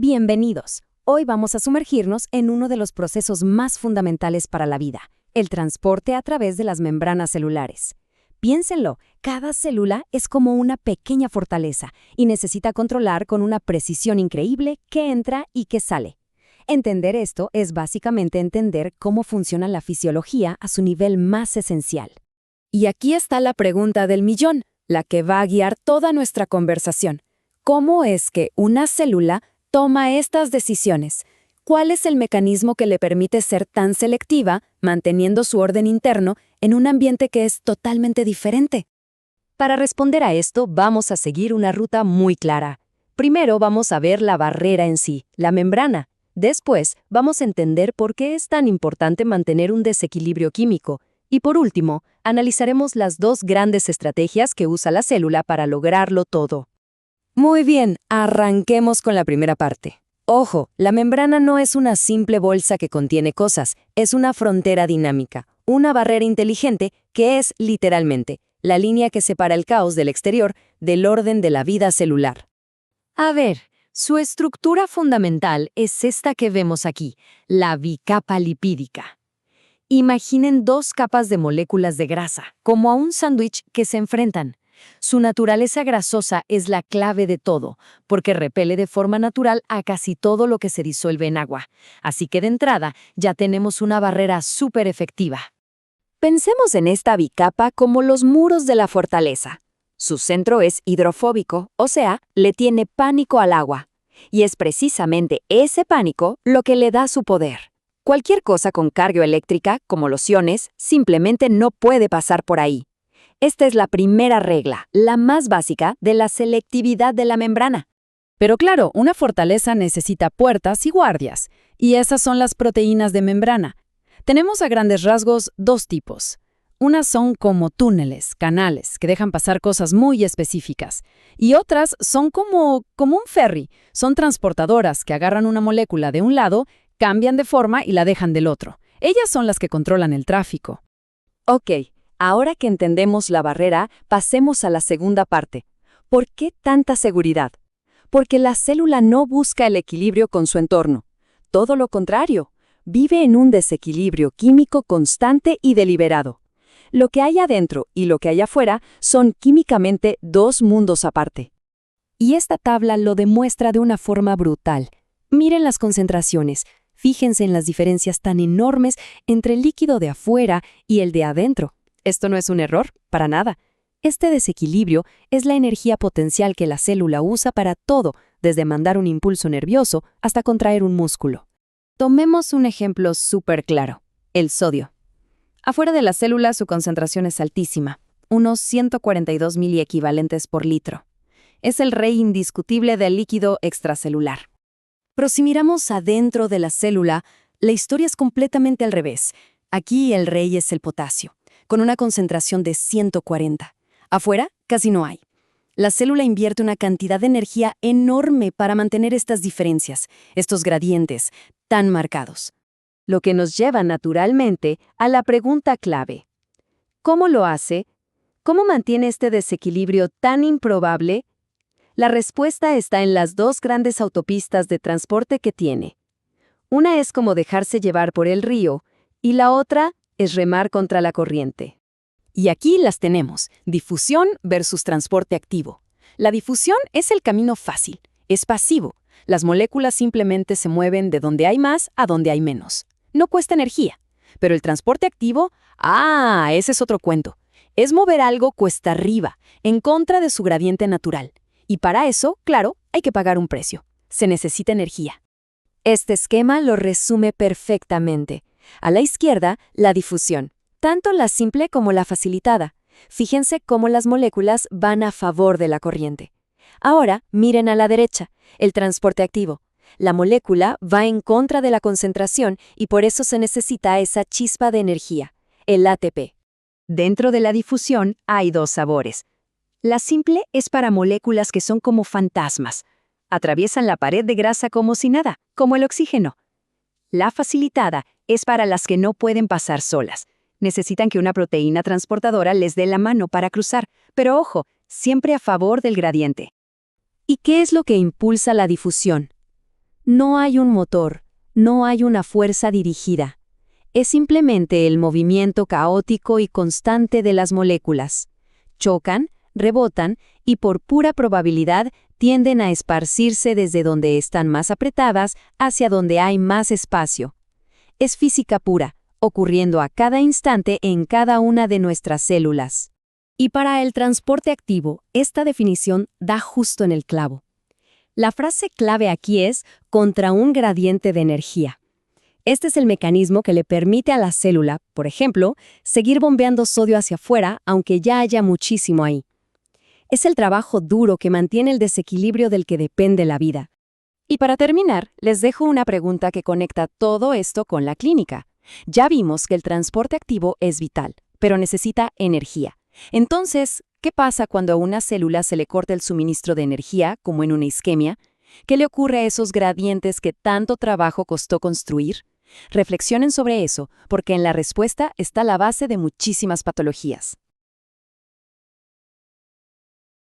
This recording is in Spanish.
Bienvenidos. Hoy vamos a sumergirnos en uno de los procesos más fundamentales para la vida, el transporte a través de las membranas celulares. Piénsenlo, cada célula es como una pequeña fortaleza y necesita controlar con una precisión increíble qué entra y qué sale. Entender esto es básicamente entender cómo funciona la fisiología a su nivel más esencial. Y aquí está la pregunta del millón, la que va a guiar toda nuestra conversación. ¿Cómo es que una célula toma estas decisiones? ¿Cuál es el mecanismo que le permite ser tan selectiva, manteniendo su orden interno en un ambiente que es totalmente diferente? Para responder a esto, vamos a seguir una ruta muy clara. Primero vamos a ver la barrera en sí, la membrana. Después, vamos a entender por qué es tan importante mantener un desequilibrio químico. Y por último, analizaremos las dos grandes estrategias que usa la célula para lograrlo todo. Muy bien, arranquemos con la primera parte. Ojo, la membrana no es una simple bolsa que contiene cosas, es una frontera dinámica, una barrera inteligente que es, literalmente, la línea que separa el caos del exterior del orden de la vida celular. A ver, su estructura fundamental es esta que vemos aquí, la bicapa lipídica. Imaginen dos capas de moléculas de grasa, como a un sándwich que se enfrentan. Su naturaleza grasosa es la clave de todo, porque repele de forma natural a casi todo lo que se disuelve en agua. Así que de entrada ya tenemos una barrera súper efectiva. Pensemos en esta bicapa como los muros de la fortaleza. Su centro es hidrofóbico, o sea, le tiene pánico al agua. Y es precisamente ese pánico lo que le da su poder. Cualquier cosa con carga eléctrica, como los iones, simplemente no puede pasar por ahí. Esta es la primera regla, la más básica de la selectividad de la membrana. Pero claro, una fortaleza necesita puertas y guardias, y esas son las proteínas de membrana. Tenemos a grandes rasgos dos tipos. Unas son como túneles, canales, que dejan pasar cosas muy específicas. Y otras son como un ferry, son transportadoras que agarran una molécula de un lado, cambian de forma y la dejan del otro. Ellas son las que controlan el tráfico. Ok. Ahora que entendemos la barrera, pasemos a la segunda parte. ¿Por qué tanta seguridad? Porque la célula no busca el equilibrio con su entorno. Todo lo contrario, vive en un desequilibrio químico constante y deliberado. Lo que hay adentro y lo que hay afuera son químicamente dos mundos aparte. Y esta tabla lo demuestra de una forma brutal. Miren las concentraciones. Fíjense en las diferencias tan enormes entre el líquido de afuera y el de adentro. Esto no es un error, para nada. Este desequilibrio es la energía potencial que la célula usa para todo, desde mandar un impulso nervioso hasta contraer un músculo. Tomemos un ejemplo súper claro, el sodio. Afuera de la célula su concentración es altísima, unos 142 miliequivalentes por litro. Es el rey indiscutible del líquido extracelular. Pero si miramos adentro de la célula, la historia es completamente al revés. Aquí el rey es el potasio, con una concentración de 140. Afuera, casi no hay. La célula invierte una cantidad de energía enorme para mantener estas diferencias, estos gradientes tan marcados. Lo que nos lleva naturalmente a la pregunta clave. ¿Cómo lo hace? ¿Cómo mantiene este desequilibrio tan improbable? La respuesta está en las dos grandes autopistas de transporte que tiene. Una es como dejarse llevar por el río, y la otra es remar contra la corriente. Y aquí las tenemos, difusión versus transporte activo. La difusión es el camino fácil, es pasivo. Las moléculas simplemente se mueven de donde hay más a donde hay menos. No cuesta energía. Pero el transporte activo, ese es otro cuento. Es mover algo cuesta arriba, en contra de su gradiente natural. Y para eso, claro, hay que pagar un precio. Se necesita energía. Este esquema lo resume perfectamente. A la izquierda, la difusión, tanto la simple como la facilitada. Fíjense cómo las moléculas van a favor de la corriente. Ahora, miren a la derecha, el transporte activo. La molécula va en contra de la concentración y por eso se necesita esa chispa de energía, el ATP. Dentro de la difusión hay dos sabores. La simple es para moléculas que son como fantasmas. Atraviesan la pared de grasa como si nada, como el oxígeno. La facilitada es para las que no pueden pasar solas. Necesitan que una proteína transportadora les dé la mano para cruzar, pero ojo, siempre a favor del gradiente. ¿Y qué es lo que impulsa la difusión? No hay un motor, no hay una fuerza dirigida. Es simplemente el movimiento caótico y constante de las moléculas. Chocan, rebotan y por pura probabilidad tienden a esparcirse desde donde están más apretadas hacia donde hay más espacio. Es física pura, ocurriendo a cada instante en cada una de nuestras células. Y para el transporte activo, esta definición da justo en el clavo. La frase clave aquí es contra un gradiente de energía. Este es el mecanismo que le permite a la célula, por ejemplo, seguir bombeando sodio hacia afuera aunque ya haya muchísimo ahí. Es el trabajo duro que mantiene el desequilibrio del que depende la vida. Y para terminar, les dejo una pregunta que conecta todo esto con la clínica. Ya vimos que el transporte activo es vital, pero necesita energía. Entonces, ¿qué pasa cuando a una célula se le corta el suministro de energía, como en una isquemia? ¿Qué le ocurre a esos gradientes que tanto trabajo costó construir? Reflexionen sobre eso, porque en la respuesta está la base de muchísimas patologías.